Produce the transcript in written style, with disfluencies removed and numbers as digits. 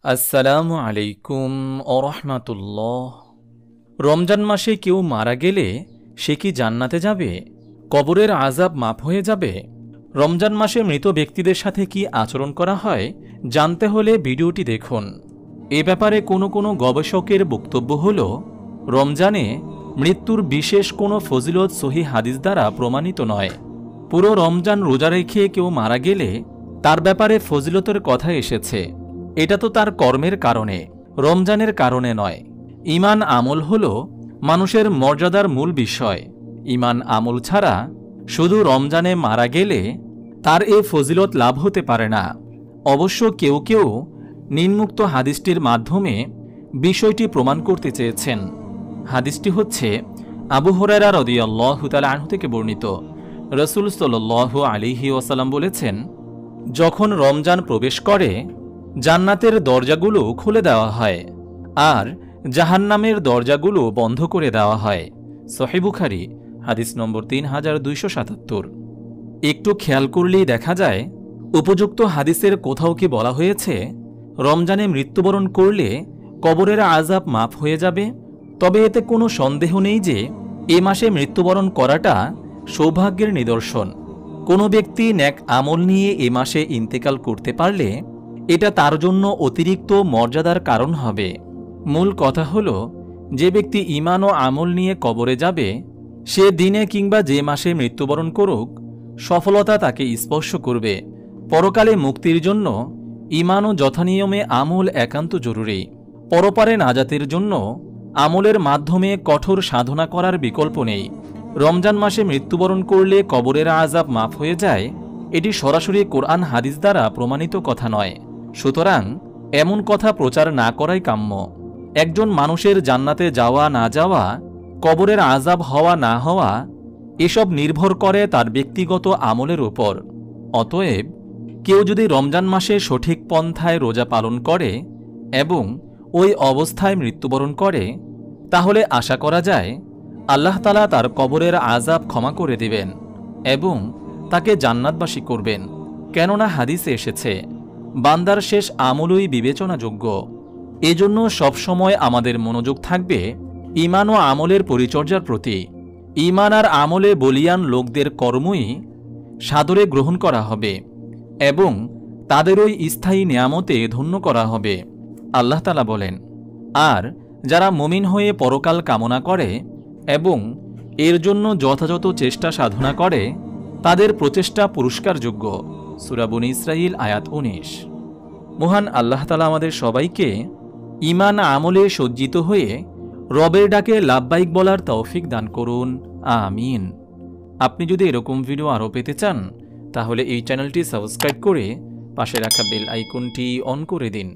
আসসালামু আলাইকুম ওরহমাতুল্লাহ। রমজান মাসে কেউ মারা গেলে সে কি জান্নাতে যাবে? কবরের আযাব মাফ হয়ে যাবে? রমজান মাসে মৃত ব্যক্তিদের সাথে কি আচরণ করা হয় জানতে হলে ভিডিওটি দেখুন। এ ব্যাপারে কোনো গবেষকের বক্তব্য হল, রমজানে মৃত্যুর বিশেষ কোনো ফজিলত সহিহ হাদিস দ্বারা প্রমাণিত নয়। পুরো রমজান রোজা রেখে কেউ মারা গেলে তার ব্যাপারে ফজিলতের কথা এসেছে। এটা তো তার কর্মের কারণে, রমজানের কারণে নয়। ঈমান আমল হল মানুষের মর্যাদার মূল বিষয়। ঈমান আমল ছাড়া শুধু রমজানে মারা গেলে তার এ ফজিলত লাভ হতে পারে না। অবশ্য কেউ কেউ নিম্নোক্ত হাদিসটির মাধ্যমে বিষয়টি প্রমাণ করতে চেয়েছেন। হাদিসটি হচ্ছে আবু হুরায়রা রাদিয়াল্লাহু তাআলা আনহু থেকে বর্ণিত। রাসূল সাল্লাল্লাহু আলাইহি ওয়াসাল্লাম বলেছেন, যখন রমজান প্রবেশ করে জান্নাতের দরজাগুলো খুলে দেওয়া হয় আর জাহান্নামের দরজাগুলো বন্ধ করে দেওয়া হয়। সহিহ বুখারী হাদিস নম্বর 3277। একটু খেয়াল করলেই দেখা যায় উপযুক্ত হাদিসের কোথাও কি বলা হয়েছে রমজানে মৃত্যুবরণ করলে কবরের আযাব মাফ হয়ে যাবে? তবে এতে কোনো সন্দেহ নেই যে এ মাসে মৃত্যুবরণ করাটা সৌভাগ্যের নিদর্শন। কোনো ব্যক্তি নেক আমল নিয়ে এ মাসে ইন্তেকাল করতে পারলে এটা তার জন্য অতিরিক্ত মর্যাদার কারণ হবে। মূল কথা হল, যে ব্যক্তি ঈমান ও আমল নিয়ে কবরে যাবে সে দিনে কিংবা যে মাসে মৃত্যুবরণ করুক, সফলতা তাকে স্পর্শ করবে। পরকালে মুক্তির জন্য ঈমান ও যথানিয়মে আমল একান্ত জরুরি। পরপারে নাজাতের জন্য আমলের মাধ্যমে কঠোর সাধনা করার বিকল্প নেই। রমজান মাসে মৃত্যুবরণ করলে কবরের আযাব মাফ হয়ে যায়, এটি সরাসরি কোরআন হাদিস দ্বারা প্রমাণিত কথা নয়। সুতরাং এমন কথা প্রচার না করাই কাম্য। একজন মানুষের জান্নাতে যাওয়া না যাওয়া, কবরের আযাব হওয়া না হওয়া, এসব নির্ভর করে তার ব্যক্তিগত আমলের উপর। অতএব কেউ যদি রমজান মাসে সঠিক পন্থায় রোজা পালন করে এবং ওই অবস্থায় মৃত্যুবরণ করে, তাহলে আশা করা যায় আল্লাহ তাআলা তার কবরের আযাব ক্ষমা করে দিবেন এবং তাকে জান্নাতবাসী করবেন। কেননা হাদিসে এসেছে, বান্দার শেষ আমলই বিবেচনাযোগ্য। এজন্য সবসময় আমাদের মনোযোগ থাকবে ঈমান ও আমলের পরিচর্যার প্রতি। ঈমান আর আমলে বলিয়ান লোকদের কর্মই সাদরে গ্রহণ করা হবে এবং তাদের ওই স্থায়ী নিয়ামতে ধন্য করা হবে। আল্লাহ তাআলা বলেন, আর যারা মুমিন হয়ে পরকাল কামনা করে এবং এর জন্য যথাযথ চেষ্টা সাধনা করে তাদের প্রচেষ্টা পুরস্কারযোগ্য। সূরা বনী ইসরাঈল আয়াত 19। মহান আল্লাহ তাআলা আমাদের সবাইকে ঈমান আমলে সজ্জিত হয়ে রবের ডাকে লাব্বাইক বলার তৌফিক দান করুন, আমিন। আপনি যদি এরকম ভিডিও আরও পেতে চান তাহলে এই চ্যানেলটি সাবস্ক্রাইব করে পাশে রাখা বেল আইকনটি অন করে দিন।